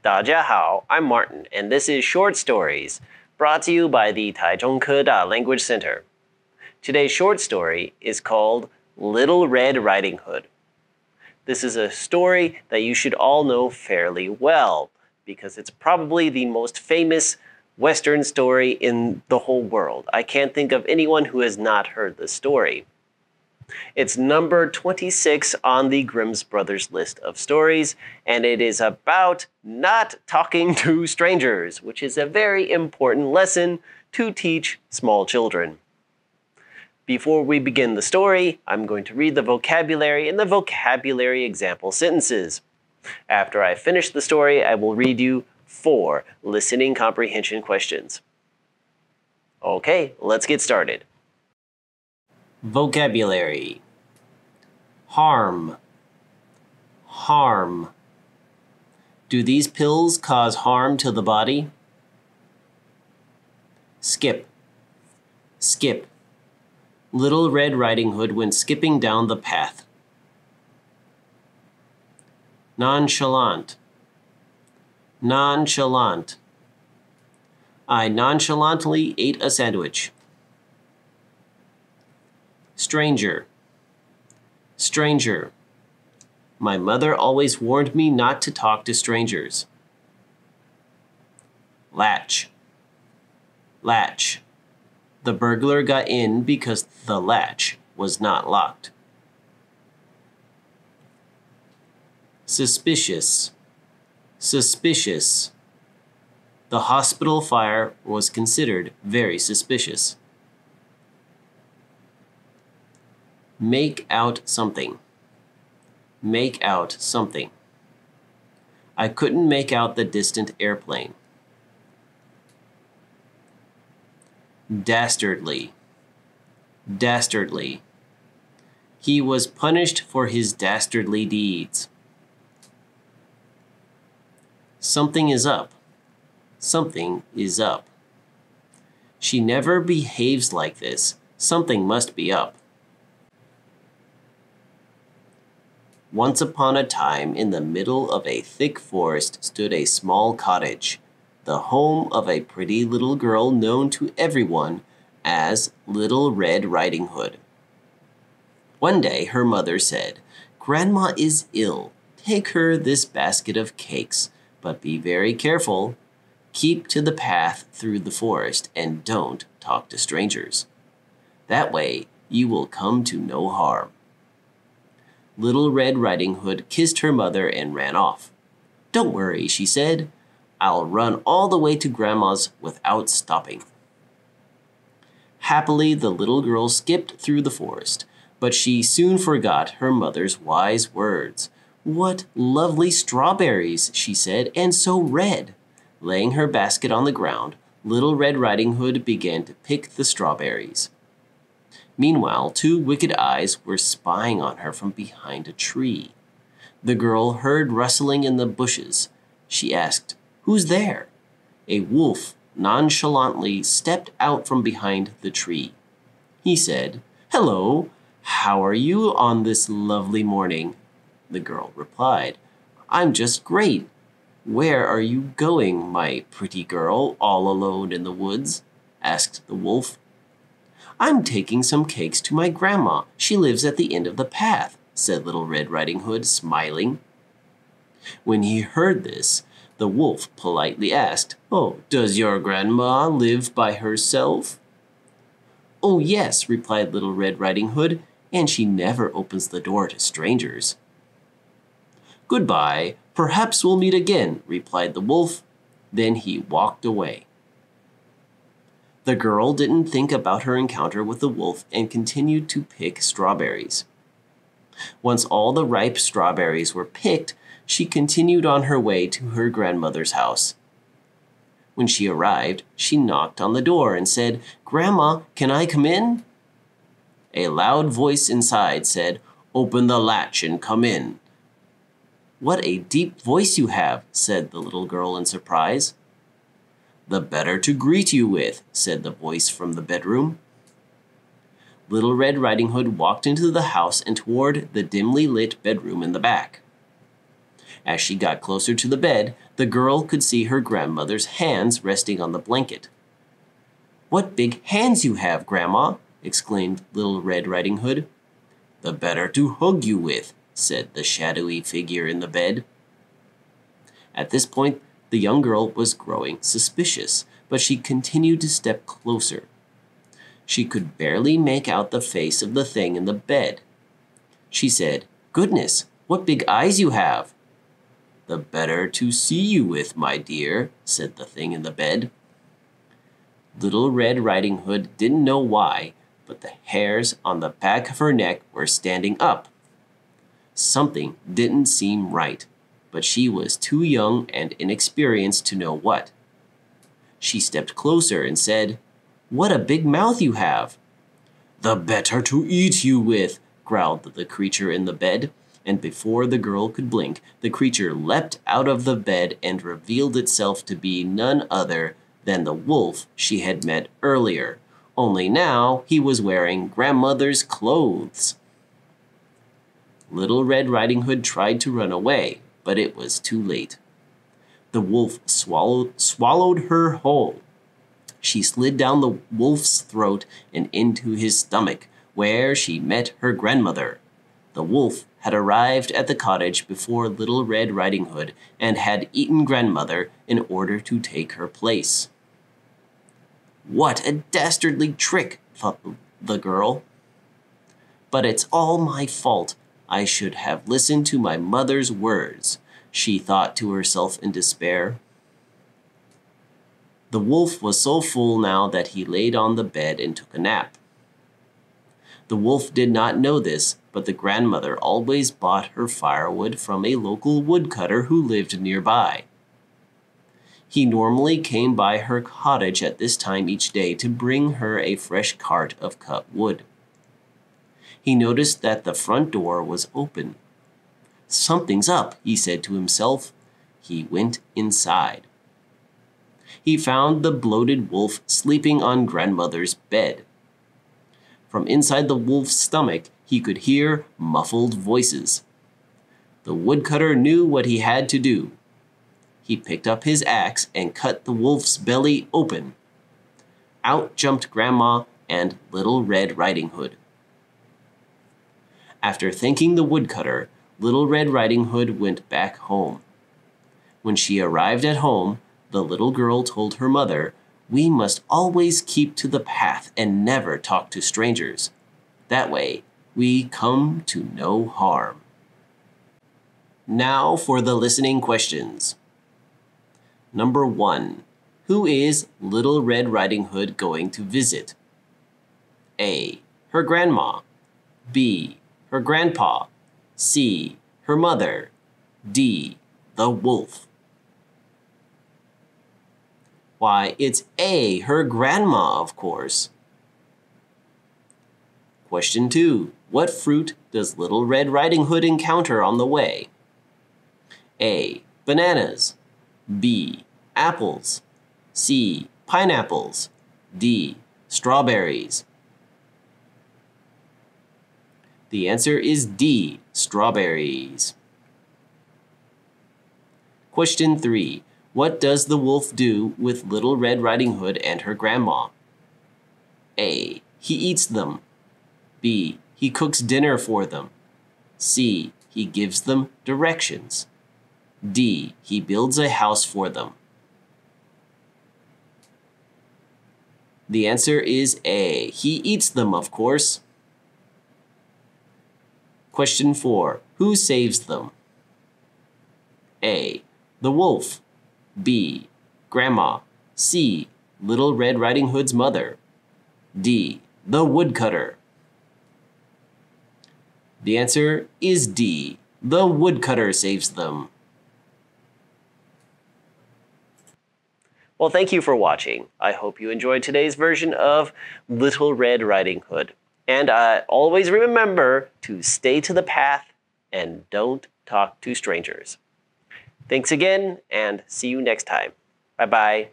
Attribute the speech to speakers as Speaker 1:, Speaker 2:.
Speaker 1: 大家好, I'm Martin, and this is Short Stories, brought to you by the Taichung Keda Language Center. Today's short story is called Little Red Riding Hood. This is a story that you should all know fairly well, because it's probably the most famous Western story in the whole world. I can't think of anyone who has not heard this story. It's number 26 on the Grimm's Brothers list of stories, and it is about not talking to strangers, which is a very important lesson to teach small children. Before we begin the story, I'm going to read the vocabulary and the vocabulary example sentences. After I finish the story, I will read you 4 listening comprehension questions. Okay, let's get started. Vocabulary. Harm. Harm. Do these pills cause harm to the body? Skip. Skip. Little Red Riding Hood went skipping down the path. Nonchalant. Nonchalant. I nonchalantly ate a sandwich. Stranger. Stranger. My mother always warned me not to talk to strangers. Latch. Latch. The burglar got in because the latch was not locked. Suspicious. Suspicious. The hospital fire was considered very suspicious. Make out something. Make out something. I couldn't make out the distant airplane. Dastardly. Dastardly. He was punished for his dastardly deeds. Something is up. Something is up. She never behaves like this. Something must be up. Once upon a time, in the middle of a thick forest stood a small cottage, the home of a pretty little girl known to everyone as Little Red Riding Hood. One day, her mother said, "Grandma is ill. Take her this basket of cakes, but be very careful. Keep to the path through the forest and don't talk to strangers. That way, you will come to no harm." Little Red Riding Hood kissed her mother and ran off. "Don't worry," she said. "I'll run all the way to Grandma's without stopping." Happily, the little girl skipped through the forest, but she soon forgot her mother's wise words. "What lovely strawberries," she said, "and so red." Laying her basket on the ground, Little Red Riding Hood began to pick the strawberries. Meanwhile, 2 wicked eyes were spying on her from behind a tree. The girl heard rustling in the bushes. She asked, "Who's there?" A wolf nonchalantly stepped out from behind the tree. He said, "Hello, how are you on this lovely morning?" The girl replied, "I'm just great. Where are you going, my pretty girl, all alone in the woods?" asked the wolf. "I'm taking some cakes to my grandma. She lives at the end of the path," said Little Red Riding Hood, smiling. When he heard this, the wolf politely asked, "Oh, does your grandma live by herself?" "Oh, yes," replied Little Red Riding Hood, "and she never opens the door to strangers." "Goodbye. Perhaps we'll meet again," replied the wolf. Then he walked away. The girl didn't think about her encounter with the wolf and continued to pick strawberries. Once all the ripe strawberries were picked, she continued on her way to her grandmother's house. When she arrived, she knocked on the door and said, "Grandma, can I come in?" A loud voice inside said, "Open the latch and come in." "What a deep voice you have," said the little girl in surprise. "The better to greet you with," said the voice from the bedroom. Little Red Riding Hood walked into the house and toward the dimly lit bedroom in the back. As she got closer to the bed, the girl could see her grandmother's hands resting on the blanket. "What big hands you have, Grandma!" exclaimed Little Red Riding Hood. "The better to hug you with," said the shadowy figure in the bed. At this point, the young girl was growing suspicious, but she continued to step closer. She could barely make out the face of the thing in the bed. She said, "Goodness, what big eyes you have!" "The better to see you with, my dear," said the thing in the bed. Little Red Riding Hood didn't know why, but the hairs on the back of her neck were standing up. Something didn't seem right, but she was too young and inexperienced to know what. She stepped closer and said, "What a big mouth you have!" "The better to eat you with," growled the creature in the bed, and before the girl could blink, the creature leapt out of the bed and revealed itself to be none other than the wolf she had met earlier, only now he was wearing grandmother's clothes. Little Red Riding Hood tried to run away, but it was too late. The wolf swallowed her whole. She slid down the wolf's throat and into his stomach, where she met her grandmother. The wolf had arrived at the cottage before Little Red Riding Hood and had eaten grandmother in order to take her place. "What a dastardly trick," thought the girl. "But it's all my fault. I should have listened to my mother's words," she thought to herself in despair. The wolf was so full now that he laid on the bed and took a nap. The wolf did not know this, but the grandmother always bought her firewood from a local woodcutter who lived nearby. He normally came by her cottage at this time each day to bring her a fresh cart of cut wood. He noticed that the front door was open. "Something's up," he said to himself. He went inside. He found the bloated wolf sleeping on grandmother's bed. From inside the wolf's stomach, he could hear muffled voices. The woodcutter knew what he had to do. He picked up his axe and cut the wolf's belly open. Out jumped Grandma and Little Red Riding Hood. After thanking the woodcutter, Little Red Riding Hood went back home. When she arrived at home, the little girl told her mother, "We must always keep to the path and never talk to strangers. That way, we come to no harm." Now for the listening questions. Number 1. Who is Little Red Riding Hood going to visit? A. Her grandma. B. Her grandpa. C. Her mother. D. The wolf. Why, it's A. Her grandma, of course. Question 2. What fruit does Little Red Riding Hood encounter on the way? A. Bananas. B. Apples. C. Pineapples. D. Strawberries. The answer is D. Strawberries. Question 3. What does the wolf do with Little Red Riding Hood and her grandma? A. He eats them. B. He cooks dinner for them. C. He gives them directions. D. He builds a house for them. The answer is A. He eats them, of course. Question 4. Who saves them? A. The wolf. B. Grandma. C. Little Red Riding Hood's mother. D. The woodcutter. The answer is D. The woodcutter saves them. Well, thank you for watching. I hope you enjoyed today's version of Little Red Riding Hood. And always remember to stay to the path and don't talk to strangers. Thanks again, and see you next time. Bye-bye.